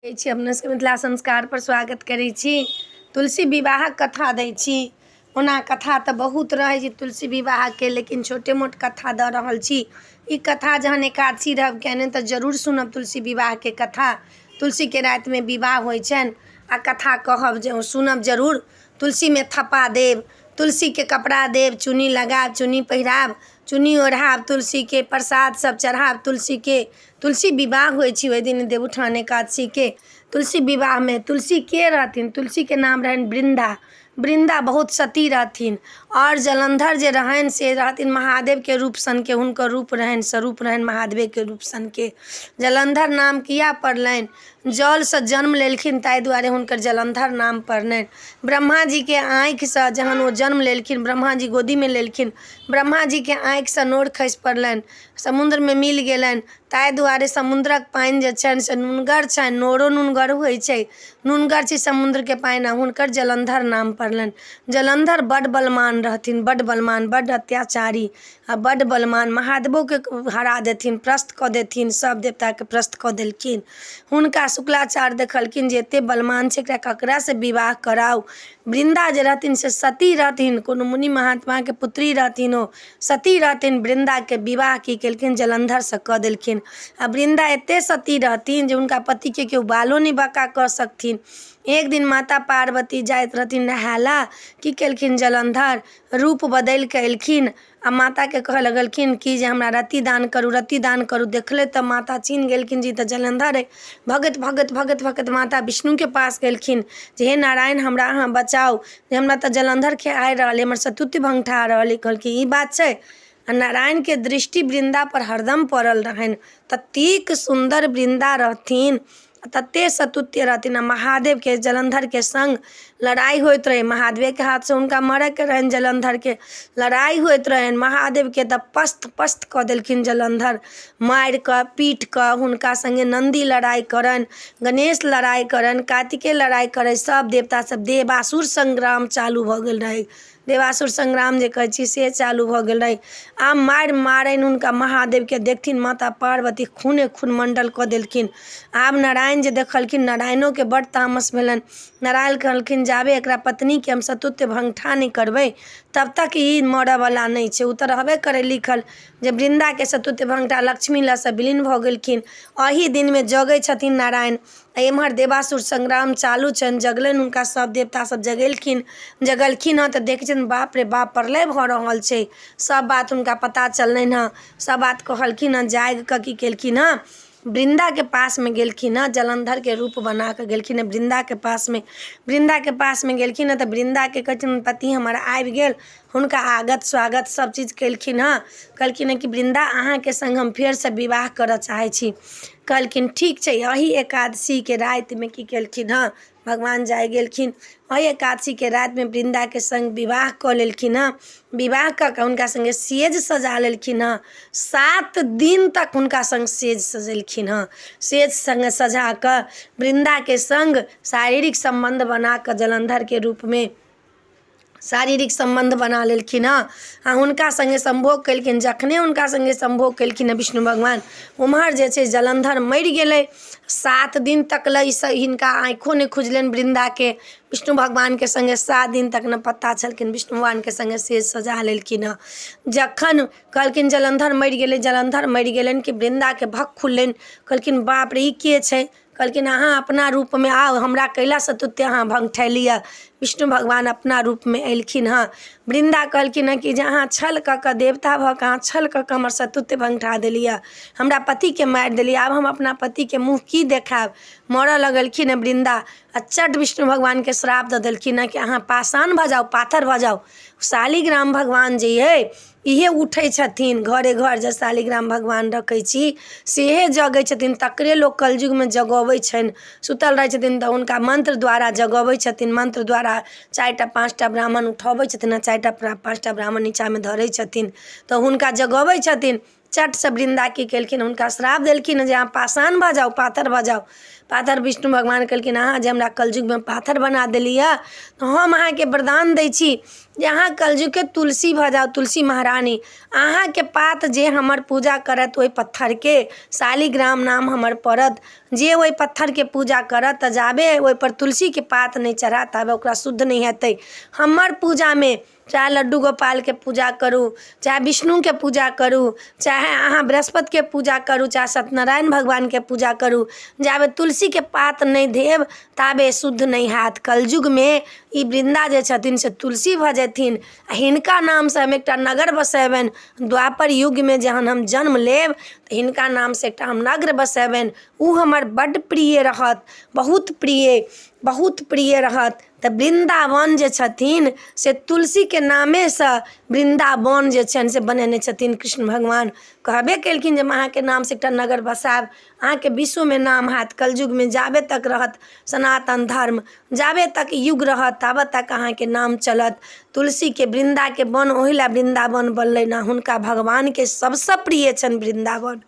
अपना सबके मिथिला संस्कार पर स्वागत करै छी। तुलसी विवाहक कथा दै छी। ओना कथा तऽ बहुत रहै छै तुलसी विवाहके, लेकिन छोटे मोट कथा दऽ रहल छी। ई कथा जहन एकादशी रहब केने तऽ जरूर सुनब तुलसी विवाहके कथा। तुलसीके रातिमे विवाह होइ छनि आ कथा कहब जे सुनब जरूर। तुलसीमे थप्पा देब, तुलसीके कपड़ा देब, चुन्नी लगाब, चुन्नी पहिराब, चुन्नी ओढ़ाब, तुलसीके प्रसाद सब चढ़ाब। तुलसी विवाह होइ छै ओहि दिन देवउठान एकादशीके। तुलसी विवाहमे तुलसी के रहथिन? तुलसीके नाम रहनि वृन्दा। वृन्दा बहुत सती रहथिन और जलंधर जे रहनि से रहथिन महादेवके रूप सनके। हुनकर रूप रहनि, स्वरूप रहनि महादेवके रूप सनके। जलंधर नाम किया पड़लनि? जलसँ जन्म लेलखिन ताहि दुआरे हुनकर जलंधर नाम पड़लनि। ब्रह्मा जीके आँखिसँ जहन ओ जन्म लेलखिन, ब्रह्मा जी गोदीमे लेलखिन, ब्रह्मा जीके आँखिसँ नोर खसि पड़लनि, समुद्रमे मिल गेलनि। ताहि दुआरे समुद्रक पानि जे छनि से नुनगर छनि, नोरो नुनगर होइ छै, नुनगर छै समुद्रके पानि, आ हुनकर जलंधर नाम पड़लनि। जलंधर बड्ड बलवान रहथिन, बड्ड बलवान, बड्ड अत्याचारी आ बड्ड बलवान। महादेवोके हरा देथिन, प्रस्त कऽ देथिन, सब देवताके प्रस्त कऽ देलखिन। हुनका शुक्लाचार्य देखलखिन जे एतेक बलवान छै, एकरा ककरासँ विवाह कराउ। वृन्दा जे रहथिन से सती रहथिन, कोनो मुनि महात्माके पुत्री रहथिन, ओ सती रहथिन। वृन्दाके विवाह की केलखिन? जलंधरसँ कऽ देलखिन। आ वृन्दा एतेक सती रहथिन जे हुनका पतिके केओ बालो नहि बाँका कऽ सकथिन। एक दिन माता पार्वती जाइत रहथिन नहायला, की केलखिन? जलंधर रूप बदलि कऽ एलखिन आ माताके कहऽ लगलखिन कि जे हमरा रति दान करू, रति दान करू। देखले तऽ माता चिन्ह गेलखिन जी तऽ जलंधर अइ। भगत भगत भगत भगत माता विष्णुके पास गेलखिन जे हे नारायण हमरा अहाँ बचाउ, जे हमरा तऽ जलंधर खेआइ रहल अइ, हमर सतुत्य भंगठा रहल अइ। कहलखिन ई बात छै। आ नारायणके दृष्टि वृन्दा पर हरदम पड़ल रहनि। ततेक सुन्दर वृन्दा रहथिन, ततेक सतुत्य रहथिन। आ महादेवके जलंधरके संग लड़ाई होइत रहे, महादेवके हाथसँ हुनका मरैके रहनि। जलंधरके लड़ाई होइत रहनि, महादेवके तऽ पस्त पस्त कऽ देलखिन जलंधर, मारि कऽ पीट कऽ। हुनका संगे नन्दी लड़ाई करनि, गणेश लड़ाई करनि, कार्तिके लड़ाई करै, सब देवता सब। देवासुर संग्राम चालू भऽ गेल रहै, देवासुर संग्राम जे कहै छी से चालू भऽ गेल रहै। आब मारनि हुनका महादेवके। देखथिन माता पार्वती खूने खून मंडल कऽ देलखिन। आब नारायण जे देखलखिन, नारायणोके बड्ड तामस भेलनि। नारायण कहलखिन जाबे एकरा पत्नीके हम सतुत्य भंगठा नहि करबै तब तक ई मरऽवला नहि छै। ओ तऽ रहबे करै लिखल जे वृन्दाके सतुत्य भंगठा लक्ष्मी लसँ विलीन भऽ गेलखिन। एही दिनमे जगै छथिन नारायण। एम्हर देवासुर संग्राम चालू छनि, जगलनि हुनका सब देवता सब जगलखिन हँ तऽ देखै छथिन बाप रे बाप प्रलय भऽ रहल छै। सब बात हुनका पता चललनि हँ, सब बात कहलखिन हँ। जागि कऽ की केलखिन हँ? वृन्दाके पासमे गेलखिन हँ, जलंधरके रूप बना कऽ गेलखिन हँ वृन्दाके पासमे। वृन्दाके पासमे गेलखिन हँ तऽ वृन्दाके कहथिन पति हमर आबि गेल। हुनका आगत स्वागत सब चीज केलखिन हँ। कहलखिन हँ कि वृन्दा अहाँके संग हम फेरसँ विवाह करऽ चाहै छी। कहलखिन ठीक छै। एही एकादशीके रातिमे की केलखिन हँ? भगवान जाय गेलखिन। एही एकादशीके रातिमे वृन्दाके संग विवाह कऽ लेलखिन हँ। विवाह कऽ कऽ हुनका संगे सेज सजा लेलखिन हँ। 7 दिन तक हुनका संग सेज सजेलखिन हँ। सेज संग सजा कऽ वृन्दाके संग शारीरिक संबंध बना कऽ जलंधरके रूपमे शारीरिक संबंध बना लेलखिन हँ। आ हुनका संगे संभोग केलखिन। जखने हुनका संगे संभोग केलखिन हँ विष्णु भगवान, उम्हर जे छै जलंधर मरि गेलै। 7 दिन तक हिनका आँखों नहि खुजलनि वृन्दाके। विष्णु भगवानके संगे 7 दिन तक न पत्ता छलखिन, विष्णु भगवानके संगे सेज सजा लेलखिन हँ। जखन कहलखिन जलंधर मरि गेलै, जलंधर मरि गेलनि कि वृन्दाके भक खुललनि। कहलखिन बाप रे ई के छै? कहलखिन अहाँ अपना रूपमे आउ, हमरा कैला सतुत्य अहाँ भंगठेलिए। विष्णु भगवान अपना रूपमे एलखिन हँ। वृन्दा कहलखिन हँ कि जे अहाँ छल कऽ कऽ देवता भऽ कऽ अहाँ छल कऽ कऽ हमर सतुत्य भंगठा देलिए, हमरा पतिके मारि देलिए। आब हम अपना पतिके मुँह की देखायब? मरऽ लगलखिन हँ वृन्दा। आ चट विष्णु भगवानके श्राप दऽ देलखिन हँ कि अहाँ पाषाण भऽ जाउ, पाथर भऽ जाउ। शालिग्राम भगवान जे अइ इहे उठै छथिन घरे घर। जे शालिग्राम भगवान रखै छी सेहे जगै छथिन, तकरे लोक कलयुगमे जगबै छनि। सुतल रहै छथिन तऽ हुनका मंत्र द्वारा जगबै छथिन। मंत्र द्वारा 4टा 5टा ब्राह्मण उठबै छथिन आ 4टा 5टा ब्राह्मण नीचाँमे धरै छथिन तऽ हुनका जगबै छथिन। चट से वृन्दा की केलखिन? हुनका श्राप देलखिन जे अहाँ पाषाण भऽ जाउ, पाथर भऽ जाउ। पाथर विष्णु भगवान कहलखिन अहाँ जे हमरा कलयुगमे पाथर बना देलिए तो हम अहाँके वरदान दै छी जे अहाँ कलयुगके तुलसी भऽ जाउ, तुलसी महारानी। अहाँके पात जे हमर पूजा करत ओहि पत्थरके शालिग्राम नाम हमर पड़त। जे ओहि पत्थरके पूजा करत तऽ जाबे ओहिपर तुलसीके पात नहीं चढ़ा ताबे ओकरा शुद्ध नहीं हेतै। हमर पूजामे चाहे लड्डू गोपालके पूजा करू, चाहे विष्णुके पूजा करू, चाहे अहाँ बृहस्पतिके पूजा करू, चाहे सत्यनारायण भगवानके पूजा करू, जाबे तुलसीके पात नहीं देब ताबे शुद्ध नहीं हैत। कलयुगमे ई वृंदा जे छथिन से तुलसी भऽ जेथिन। हिनका नामसँ हम एकटा नगर बसेबनि। द्वापर युगमे जहन हम जन्म लेब तऽ हिनका नामसँ एकटा हम नगर बसेबनि। उ हमर बड्ड प्रिय रहत, बहुत प्रिय रहत। तऽ वृन्दावन जे छथिन से तुलसीके नामेसँ वृन्दावन जे छनि से बनेने छथिन कृष्ण भगवान। कहबे केलखिन जे हम अहाँके नामसँ एकटा नगर बसायब, अहाँके विश्वमे नाम हैत। कलयुगमे जाबे तक रहत सनातन धर्म, जाबे तक युग रहत ताबे तक अहाँके नाम चलत। तुलसीके वृन्दाके वन ओहि लए वृन्दावन बनलै ना, हुनका भगवानके सबसँ प्रिय छनि वृन्दावन।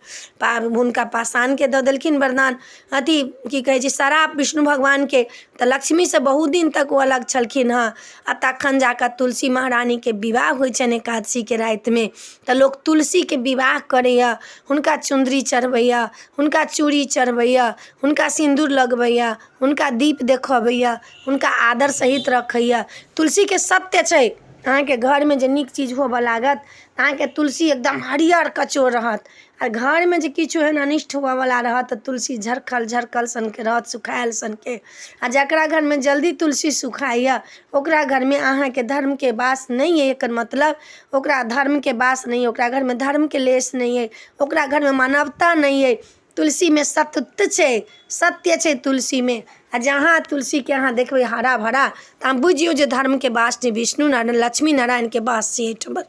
हुनका पाषाणके दऽ देलखिन वरदान, अथी की कहै छै शराप विष्णु भगवानके, तऽ लक्ष्मीसँ बहुत दिन तक ओ अलग छलखिन हँ। आ तखन जाकऽ तुलसी महारानीके विवाह होइ छनि एकादशीके रातिमे। तऽ लोक तुलसीके विवाह करैया, हुनका चुन्दरी चढ़बैया, हुनका चूड़ी चढ़बैया, हुनका सिन्दूर लगबैया, हुनका दीप देखबैया, हुनका आदर सहित रखैया। तुलसीके सत्य छै अहाँके घरमे जे नीक चीज होबऽ लागत अहाँके तुलसी एकदम हरियर कचोर रहत। आ घरमे जे किछु एहन अनिष्ट होबऽवला रहत तऽ तुलसी झरकल सनके रहत, सुखायल सनके। आ जकरा घरमे जल्दी तुलसी सुखाइया ओकरा घरमे अहाँके धर्मके वास नहीं है। एकर मतलब ओकरा धर्मके वास नहीं है, ओकरा घरमे धर्मके लेस नहीं है, ओकरा घरमे मानवता नहीं है। तुलसीमे सत्य छै, सत्य छै तुलसीमे। आ जहाँ तुलसीके अहाँ देखबै हरा भरा तऽ अहाँ बुझियौ जे धर्मके वास छै। विष्णु नारायण लक्ष्मी नारायणके वास छै एहिठाम।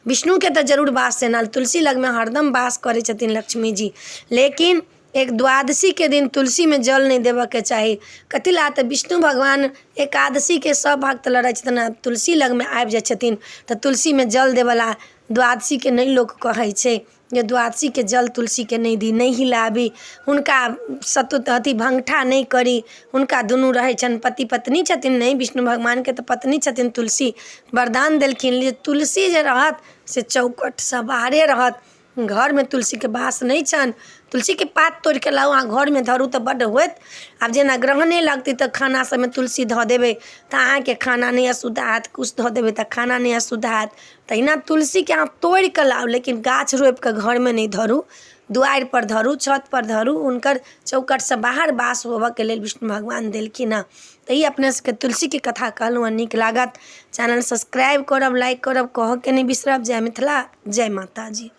विष्णुके तऽ जरूर वास छै ना, तुलसी लगमे हरदम वास करै छथिन लक्ष्मी जी। लेकिन एक द्वादशीके दिन तुलसीमे जल नहीं देबऽके चाही। कथी लए तऽ विष्णु भगवान एकादशीके सब भक्त लड़ै छथिन, तुलसी लगमे आबि जाइ छथिन तऽ तुलसीमे जल देवला द्वादशीके नहीं लोक कहै छै जे द्वादशीके जल तुलसीके नहीं दी, नहीं हिलाबी, हुनका अथी भंगठा नहीं करी। हुनका दुनू रहै छनि, पति पत्नी छथिन नहीं, विष्णु भगवानके तऽ पत्नी छथिन तुलसी। वरदान देलखिन जे तुलसी जे रहत से चौकटसँ बाहरे रहत, घरमे तुलसीके वास नहीं छनि। तुलसीके पात तोड़िके लाउ अहाँ घरमे धरू तऽ बड्ड होइत। आब जेना ग्रहणे लगतै तऽ खाना सबमे तुलसी धऽ देबै तऽ अहाँके खाना नहीं अशुद्ध हैत, किछु धऽ देबै तऽ खाना नहीं अशुद्ध हैत। तहिना तुलसीके अहाँ तोड़िके लाउ, लेकिन गाछ रोपिके घरमे नहीं धरू, दुआरि पर धरू, छत पर धरू। हुनकर चौकटसँ बाहर वास होबऽके लेल विष्णु भगवान देलखिन हँ। तऽ ई अपने सबके तुलसीके कथा कहलहुँ हँ, नीक लागत चैनल सब्सक्राइब करब, लाइक करब, कहऽके नहीं बिसरब। जय मिथिला, जय माता जी।